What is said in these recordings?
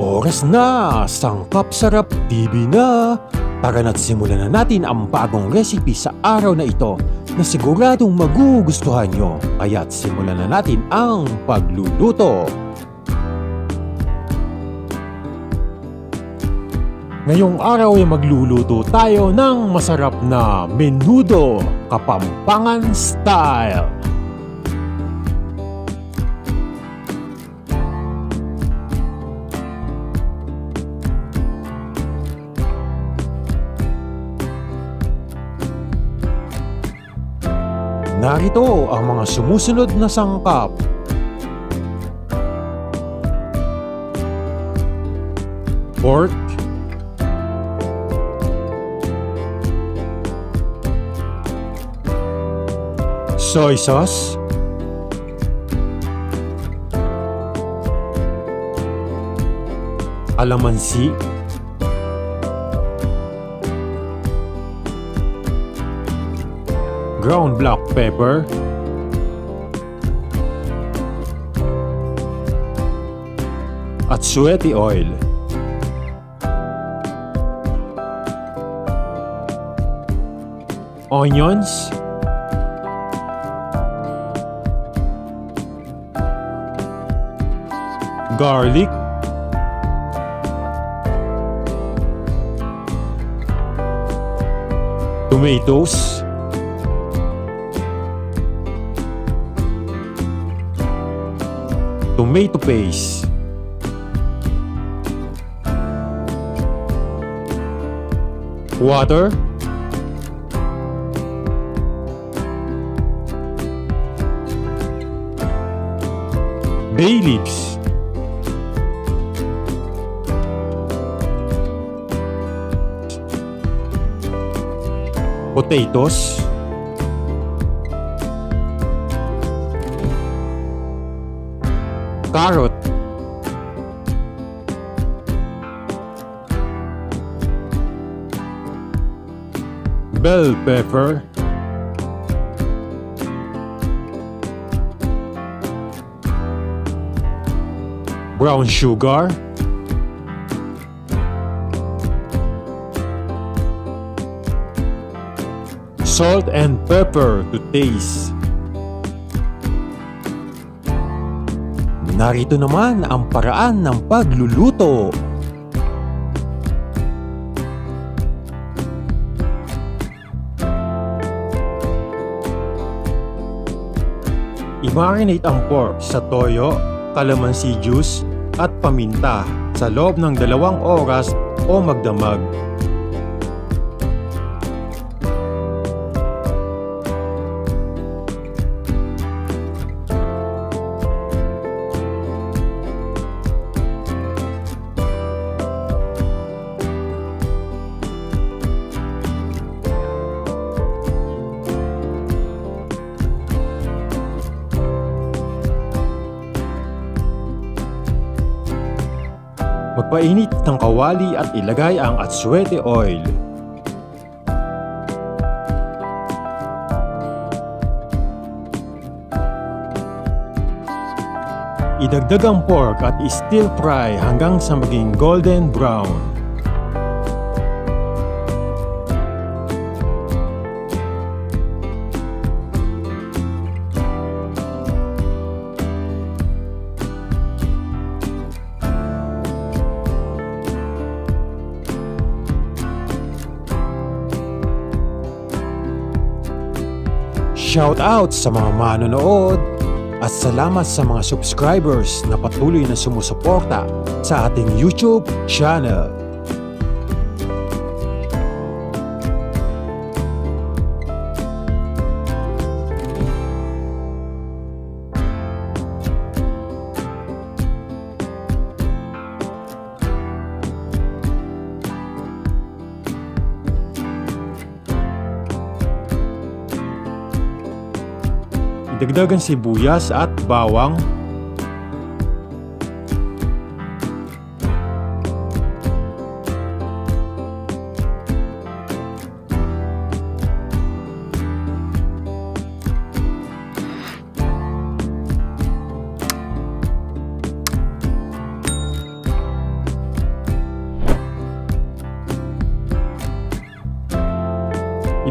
Oras na! Sangkap Sarap TV na! Tara na't simulan na natin ang bagong recipe sa araw na ito na siguradong magugustuhan nyo. Kaya't simulan na natin ang pagluluto. Ngayong araw ay magluluto tayo ng masarap na menudo, Kapampangan style. Narito ang mga sumusunod na sangkap. Pork, soy sauce, kalamansi, ground black pepper, atsuete oil, onions, garlic, tomatoes, tomato paste, water, bay leaves, potatoes, carrot, bell pepper, brown sugar, salt and pepper to taste. Narito naman ang paraan ng pagluluto. I-marinate ang pork sa toyo, calamansi juice at paminta sa loob ng 2 oras o magdamag. Magpainit ng kawali at ilagay ang atsuete oil. Idagdag ang pork at i-stir fry hanggang sa maging golden brown. Shout out sa mga manonood at salamat sa mga subscribers na patuloy na sumusuporta sa ating YouTube channel. Idagdag ang sibuyas at bawang.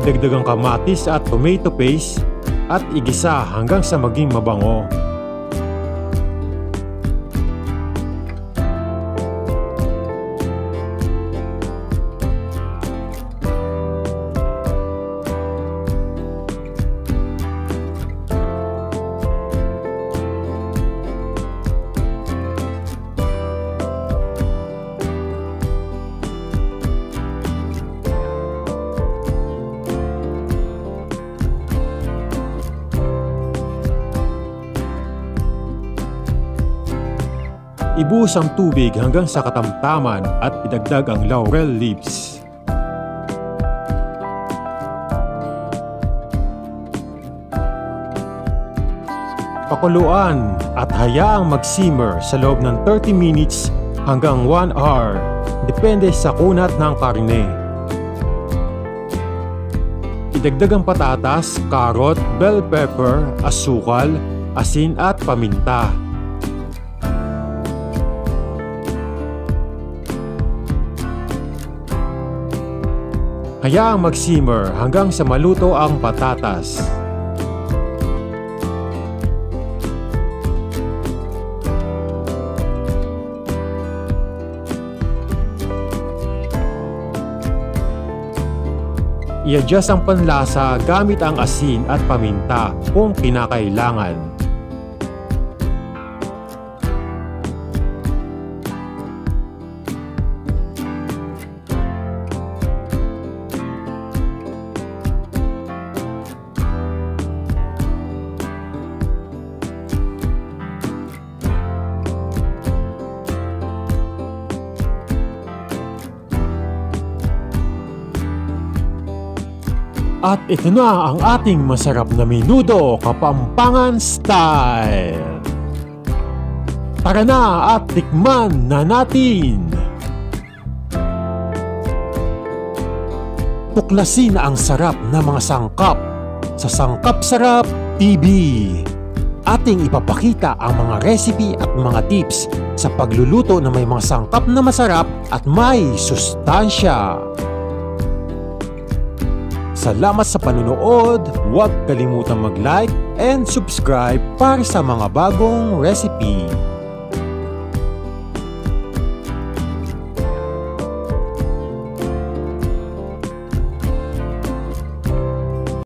Idagdag ang kamatis at tomato paste at igisa hanggang sa maging mabango. Ibuhos ang tubig hanggang sa katamtaman at idagdag ang laurel leaves. Pakuluan at hayaang mag-simmer sa loob ng 30 minutes hanggang 1 hour, depende sa kunat ng karne. Idagdag ang patatas, karot, bell pepper, asukal, asin at paminta. Hayaang mag-simmer hanggang sa maluto ang patatas. I-adjust ang panlasa gamit ang asin at paminta kung kinakailangan. At ito na ang ating masarap na menudo Kapampangan style. Tara na at tikman na natin! Tuklasin ang sarap na mga sangkap sa Sangkap Sarap TV. Ating ipapakita ang mga recipe at mga tips sa pagluluto na may mga sangkap na masarap at may sustansya. Salamat sa panonood, huwag kalimutang mag-like and subscribe para sa mga bagong recipe.